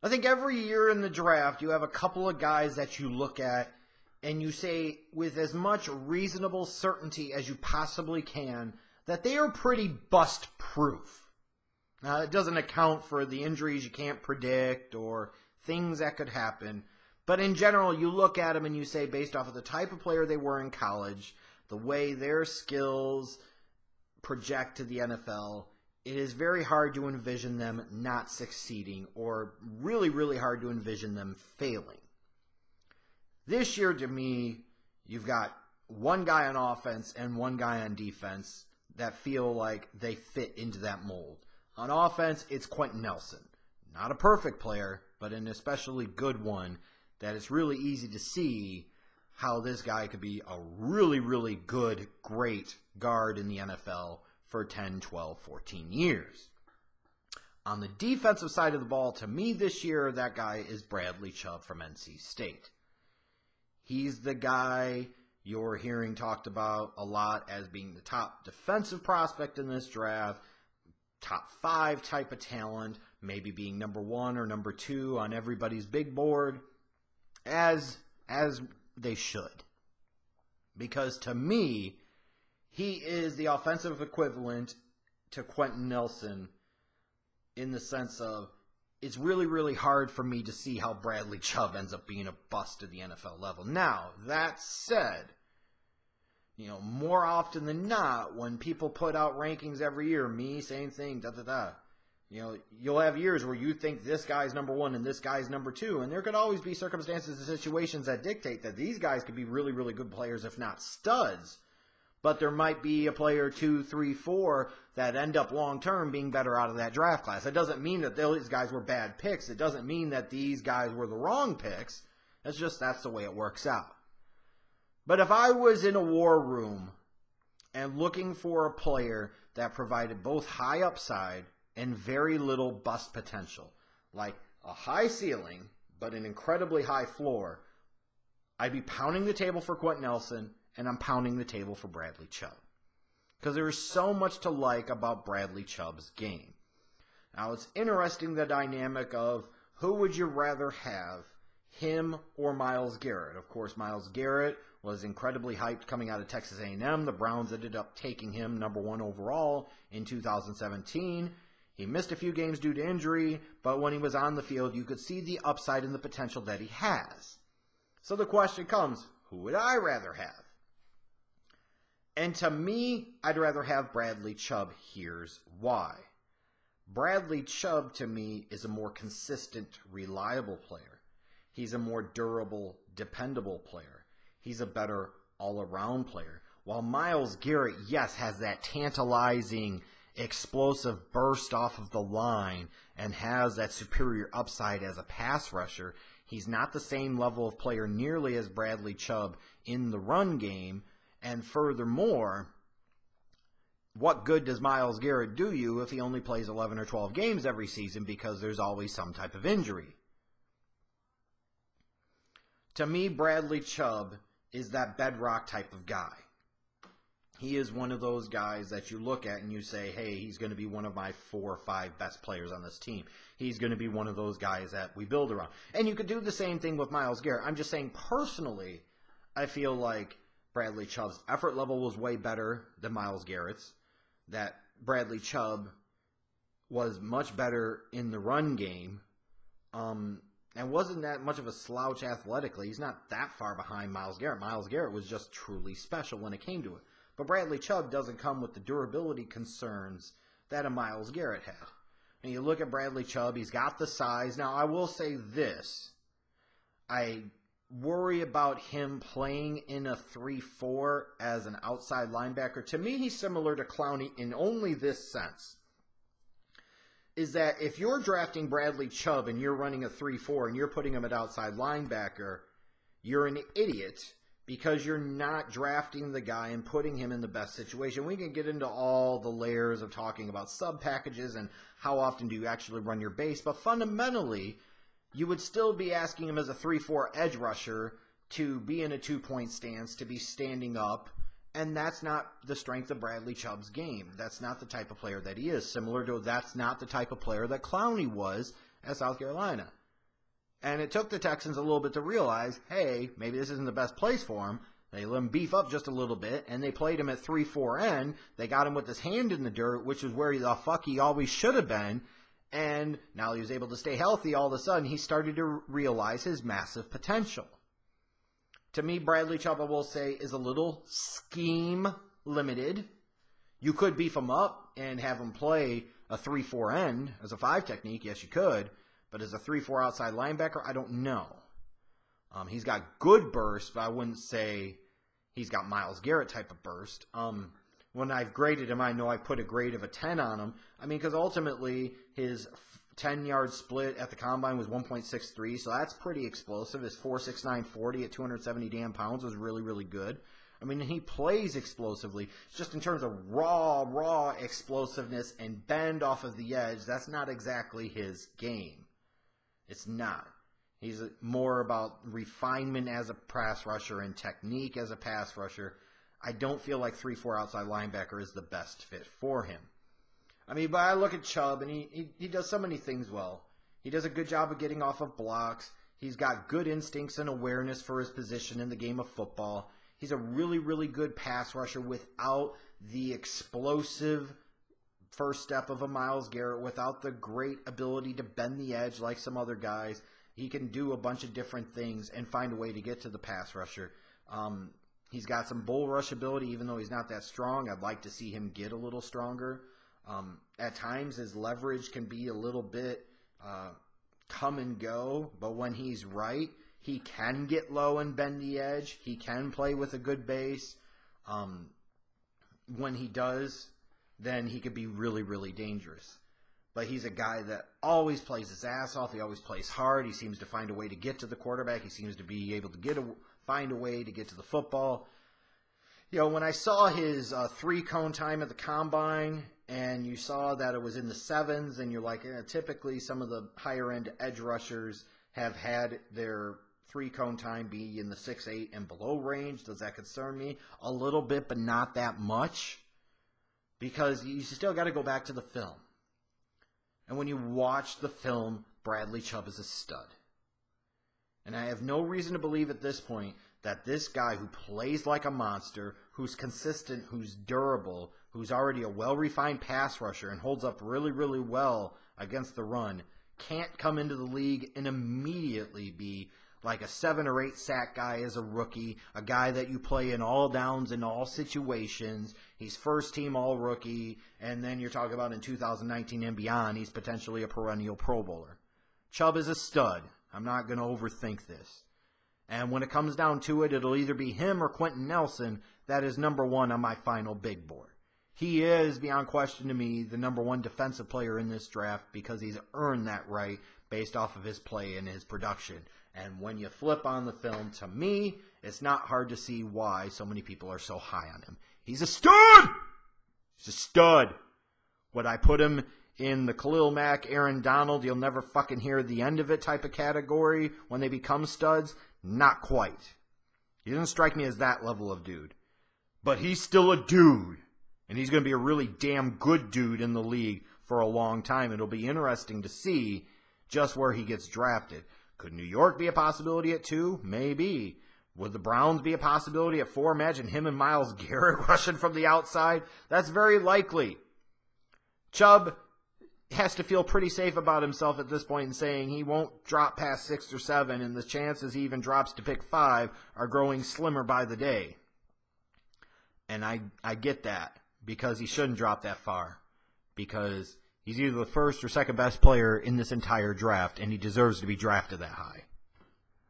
I think every year in the draft, you have a couple of guys that you look at and you say with as much reasonable certainty as you possibly can that they are pretty bust-proof. Now, it doesn't account for the injuries you can't predict or things that could happen. But in general, you look at them and you say, based off of the type of player they were in college, the way their skills project to the NFL, it is very hard to envision them not succeeding or really, really hard to envision them failing. This year, to me, you've got one guy on offense and one guy on defense that feel like they fit into that mold. On offense, it's Quentin Nelson. Not a perfect player, but an especially good one that it's really easy to see how this guy could be a really, really good, great guard in the NFL for 10, 12, 14 years. On the defensive side of the ball, to me this year, that guy is Bradley Chubb from NC State. He's the guy you're hearing talked about a lot as being the top defensive prospect in this draft, top 5 type of talent, maybe being number 1 or number 2 on everybody's big board, as they should. Because to me, he is the offensive equivalent to Quentin Nelson in the sense of it's really, really hard for me to see how Bradley Chubb ends up being a bust at the NFL level. Now, that said, more often than not, when people put out rankings every year, me, same thing, you'll have years where you think this guy's number 1 and this guy's number 2, and there could always be circumstances and situations that dictate that these guys could be really, really good players, if not studs. But there might be a player 2, 3, 4 that end up long-term being better out of that draft class. That doesn't mean that these guys were bad picks. It doesn't mean that these guys were the wrong picks. It's just that's the way it works out. But if I was in a war room and looking for a player that provided both high upside and very little bust potential, like a high ceiling but an incredibly high floor, I'd be pounding the table for Quentin Nelson, and I'm pounding the table for Bradley Chubb. Because there is so much to like about Bradley Chubb's game. Now, it's interesting the dynamic of who would you rather have, him or Myles Garrett. Of course, Myles Garrett was incredibly hyped coming out of Texas A&M. The Browns ended up taking him number 1 overall in 2017. He missed a few games due to injury, but when he was on the field, you could see the upside and the potential that he has. So the question comes, who would I rather have? And to me, I'd rather have Bradley Chubb. Here's why. Bradley Chubb, to me, is a more consistent, reliable player. He's a more durable, dependable player. He's a better all-around player. While Myles Garrett, yes, has that tantalizing, explosive burst off of the line and has that superior upside as a pass rusher, he's not the same level of player nearly as Bradley Chubb in the run game. And furthermore, what good does Myles Garrett do you if he only plays 11 or 12 games every season because there's always some type of injury? To me, Bradley Chubb is that bedrock type of guy. He is one of those guys that you look at and you say, hey, he's going to be one of my 4 or 5 best players on this team. He's going to be one of those guys that we build around. And you could do the same thing with Myles Garrett. I'm just saying personally, I feel like Bradley Chubb's effort level was way better than Myles Garrett's. That Bradley Chubb was much better in the run game and wasn't that much of a slouch athletically. He's not that far behind Myles Garrett. Myles Garrett was just truly special when it came to it. But Bradley Chubb doesn't come with the durability concerns that a Myles Garrett had. And you look at Bradley Chubb, he's got the size. Now, I will say this. I worry about him playing in a 3-4 as an outside linebacker. To me, he's similar to Clowney in only this sense. Is that if you're drafting Bradley Chubb and you're running a 3-4 and you're putting him at outside linebacker, you're an idiot because you're not drafting the guy and putting him in the best situation. We can get into all the layers of talking about sub packages and how often do you actually run your base, but fundamentally, you would still be asking him as a 3-4 edge rusher to be in a 2-point stance, to be standing up, and that's not the strength of Bradley Chubb's game. That's not the type of player that he is. Similar to that's not the type of player that Clowney was at South Carolina. And it took the Texans a little bit to realize, hey, maybe this isn't the best place for him. They let him beef up just a little bit, and they played him at 3-4 end. They got him with his hand in the dirt, which is where the fuck he always should have been. And now he was able to stay healthy. All of a sudden, he started to realize his massive potential. To me, Bradley Chubb, I will say, is a little scheme limited. You could beef him up and have him play a 3-4 end as a 5 technique. Yes, you could. But as a 3-4 outside linebacker, I don't know. He's got good burst, but I wouldn't say he's got Myles Garrett type of burst. When I've graded him, I know I put a grade of a 10 on him. I mean, because ultimately his 10-yard split at the combine was 1.63, so that's pretty explosive. His 4.69 40 at 270 damn pounds was really, really good. I mean, he plays explosively. It's just in terms of raw explosiveness and bend off of the edge, that's not exactly his game. It's not. He's more about refinement as a pass rusher and technique as a pass rusher. I don't feel like 3-4 outside linebacker is the best fit for him. I mean, but I look at Chubb, and he does so many things well. He does a good job of getting off of blocks. He's got good instincts and awareness for his position in the game of football. He's a really, really good pass rusher without the explosive first step of a Myles Garrett, without the great ability to bend the edge like some other guys. He can do a bunch of different things and find a way to get to the pass rusher. He's got some bull rush ability, even though he's not that strong. I'd like to see him get a little stronger. At times, his leverage can be a little bit come and go, but when he's right, he can get low and bend the edge. He can play with a good base. When he does, then he could be really, really dangerous. But he's a guy that always plays his ass off. He always plays hard. He seems to find a way to get to the quarterback. He seems to be able to find a way to get to the football. You know, when I saw his 3-cone time at the combine, and you saw that it was in the 7s, and you're like, typically some of the higher-end edge rushers have had their 3-cone time be in the 6-8 and below range. Does that concern me? A little bit, but not that much. Because you still got to go back to the film. And when you watch the film, Bradley Chubb is a stud. And I have no reason to believe at this point that this guy who plays like a monster, who's consistent, who's durable, who's already a well-refined pass rusher and holds up really, really well against the run, can't come into the league and immediately be like a 7 or 8 sack guy as a rookie, a guy that you play in all downs in all situations. He's first team all rookie, and then you're talking about in 2019 and beyond, he's potentially a perennial Pro Bowler. Chubb is a stud. I'm not going to overthink this. And when it comes down to it, it'll either be him or Quentin Nelson that is number 1 on my final big board. He is, beyond question to me, the number 1 defensive player in this draft because he's earned that right based off of his play and his production. And when you flip on the film, to me, it's not hard to see why so many people are so high on him. He's a stud! He's a stud. Would I put him in the Khalil Mack, Aaron Donald, you'll never fucking hear the end of it type of category when they become studs? Not quite. He doesn't strike me as that level of dude. But he's still a dude. And he's going to be a really damn good dude in the league for a long time. It'll be interesting to see just where he gets drafted. Could New York be a possibility at 2? Maybe. Would the Browns be a possibility at 4? Imagine him and Myles Garrett rushing from the outside. That's very likely. Chubb has to feel pretty safe about himself at this point in saying he won't drop past 6 or 7, and the chances he even drops to pick 5 are growing slimmer by the day. And I get that, because he shouldn't drop that far, because he's either the first or second best player in this entire draft, and he deserves to be drafted that high.